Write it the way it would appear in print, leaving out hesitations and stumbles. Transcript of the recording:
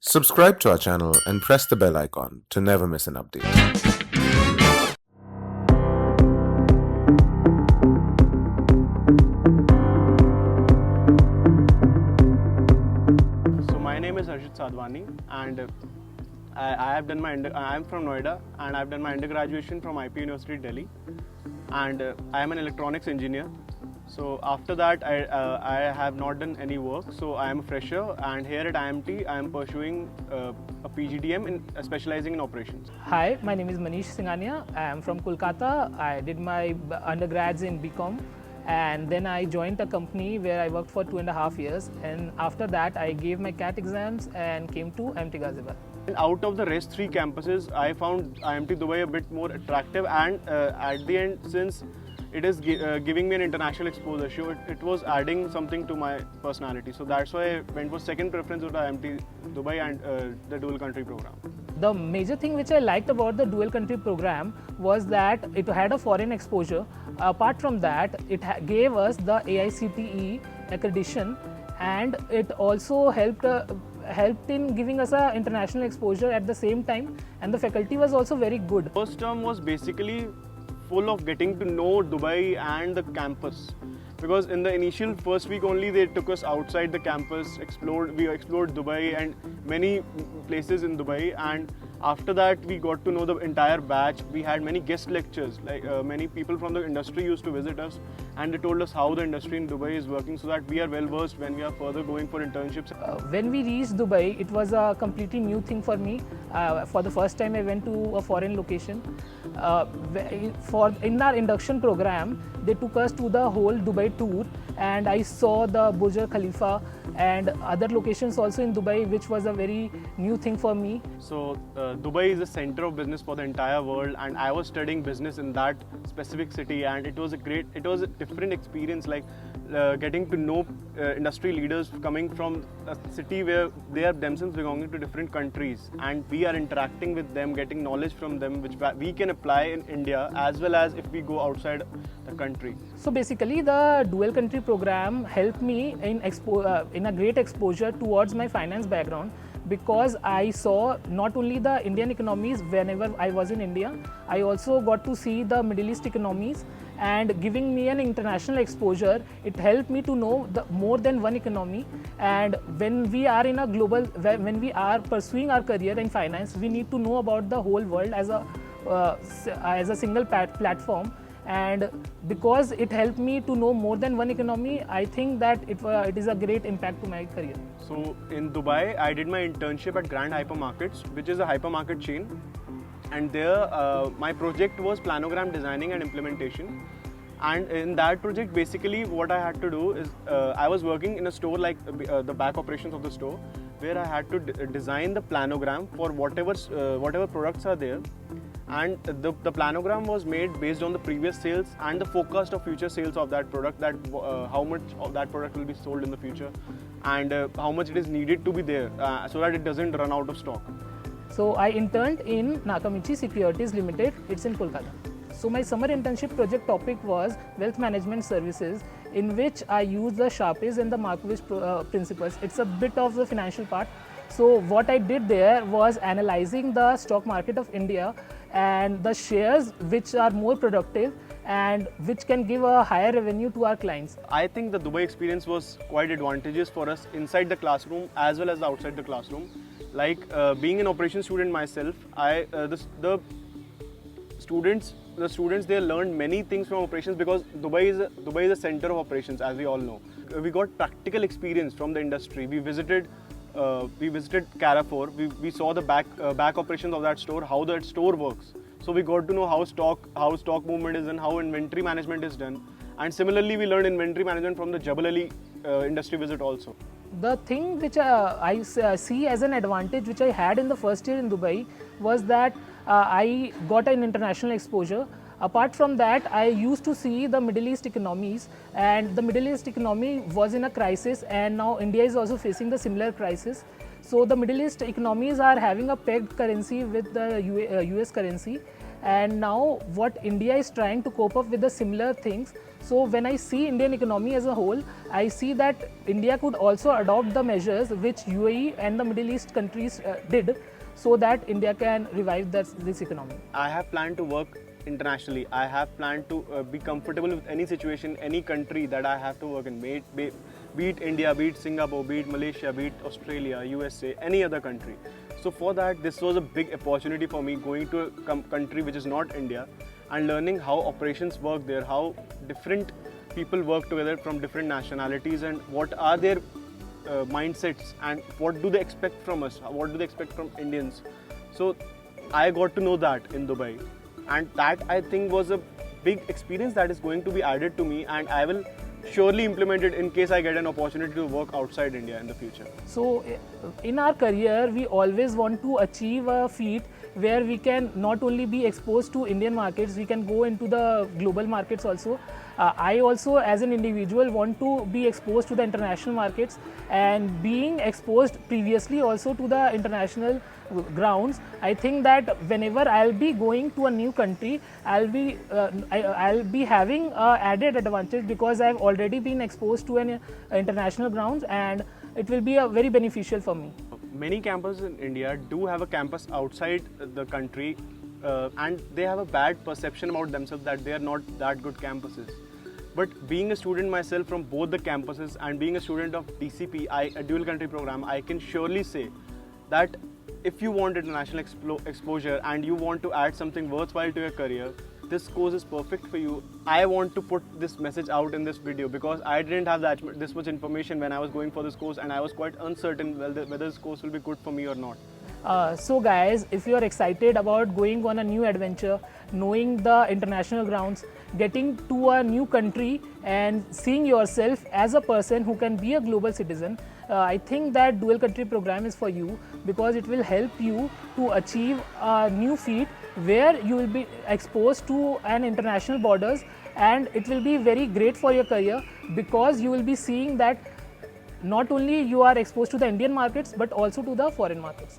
Subscribe to our channel and press the bell icon to never miss an update. So my name is Harshit Sadhwani, and I have done I am from Noida, and I've done my undergraduation from IP University Delhi, and I am an electronics engineer. So after that, I have not done any work. So I am a fresher, and here at IMT, I am pursuing a PGDM specializing in operations. Hi, my name is Manish Singhania. I am from Kolkata. I did my undergrads in BCom, and then I joined a company where I worked for 2.5 years. And after that, I gave my CAT exams and came to IMT Ghaziabad. And out of the rest three campuses, I found IMT Dubai a bit more attractive, and at the end, since it is giving me an international exposure, so it was adding something to my personality. So that's why I went for second preference with IMT Dubai and the dual country program. The major thing which I liked about the dual country program was that it had a foreign exposure. Apart from that, it gave us the AICTE accreditation, and it also helped in giving us a international exposure at the same time, and the faculty was also very good. First term was basically full of getting to know Dubai and the campus, because in the initial first week only they took us outside the campus, we explored Dubai and many places in Dubai, and after that we got to know the entire batch. We had many guest lectures, like many people from the industry used to visit us, and they told us how the industry in Dubai is working, so that we are well versed when we are further going for internships. When we reached Dubai, it was a completely new thing for me. For the first time I went to a foreign location. In our induction program, they took us to the whole Dubai tour, and I saw the Burj Khalifa and other locations also in Dubai, which was a very new thing for me. So Dubai is the center of business for the entire world, and I was studying business in that specific city, and it was a different experience, like getting to know industry leaders coming from a city where they are themselves belonging to different countries, and we are interacting with them, getting knowledge from them, which we can apply in India as well as if we go outside the country. So basically, the dual country program helped me in a great exposure towards my finance background, because I saw not only the Indian economies whenever I was in India, I also got to see the Middle East economies, and giving me an international exposure, it helped me to know more than one economy. And when we are in a global, when we are pursuing our career in finance, we need to know about the whole world as a single platform. And because it helped me to know more than one economy, I think that it is a great impact to my career. So in Dubai, I did my internship at Grand Hypermarkets, which is a hypermarket chain. And there, my project was planogram designing and implementation. And in that project, basically what I had to do is, I was working in a store, like the back operations of the store, where I had to design the planogram for whatever products are there. And the planogram was made based on the previous sales and the forecast of future sales of that product, that how much of that product will be sold in the future, and how much it is needed to be there, so that it doesn't run out of stock. So I interned in Nakamichi Securities Limited. It's in Kolkata. So my summer internship project topic was wealth management services, in which I used the Sharpe's and the Markowitz principles. It's a bit of the financial part. So what I did there was analyzing the stock market of India and the shares which are more productive and which can give a higher revenue to our clients. I think the Dubai experience was quite advantageous for us inside the classroom as well as outside the classroom. Like being an operations student myself, the students there learned many things from operations, because Dubai is a center of operations, as we all know. We got practical experience from the industry. We visited Carrefour. We saw the back operations of that store, how that store works. So we got to know how stock movement is and how inventory management is done. And similarly, we learned inventory management from the Jebel Ali industry visit also. The thing which I see as an advantage which I had in the first year in Dubai was that I got an international exposure. Apart from that, I used to see the Middle East economies, and the Middle East economy was in a crisis, and now India is also facing the similar crisis. So the Middle East economies are having a pegged currency with the US currency, and now what India is trying to cope up with the similar things. So when I see Indian economy as a whole, I see that India could also adopt the measures which UAE and the Middle East countries did, so that India can revive this economy. I have planned to work internationally. I have planned to be comfortable with any situation, any country that I have to work in. Be it India, be it Singapore, be it Malaysia, be it Australia, USA, any other country. So for that, this was a big opportunity for me, going to a country which is not India and learning how operations work there, how different people work together from different nationalities, and what are their mindsets, and what do they expect from us, what do they expect from Indians. So I got to know that in Dubai, and that I think was a big experience that is going to be added to me, and I will surely implement it in case I get an opportunity to work outside India in the future. So in our career, we always want to achieve a feat where we can not only be exposed to Indian markets, we can go into the global markets also. I also, as an individual, want to be exposed to the international markets, and being exposed previously also to the international grounds, I think that whenever I'll be going to a new country, I'll be having added advantage, because I've already been exposed to an international grounds, and it will be very beneficial for me. Many campuses in India do have a campus outside the country, and they have a bad perception about themselves that they are not that good campuses. But being a student myself from both the campuses, and being a student of DCP, a dual country program, I can surely say that if you want international exposure and you want to add something worthwhile to your career, this course is perfect for you. I want to put this message out in this video because I didn't have this much information when I was going for this course, and I was quite uncertain whether this course will be good for me or not. So guys, if you are excited about going on a new adventure, knowing the international grounds, getting to a new country and seeing yourself as a person who can be a global citizen, I think that dual country program is for you, because it will help you to achieve a new feat where you will be exposed to an international borders, and it will be very great for your career, because you will be seeing that not only you are exposed to the Indian markets but also to the foreign markets.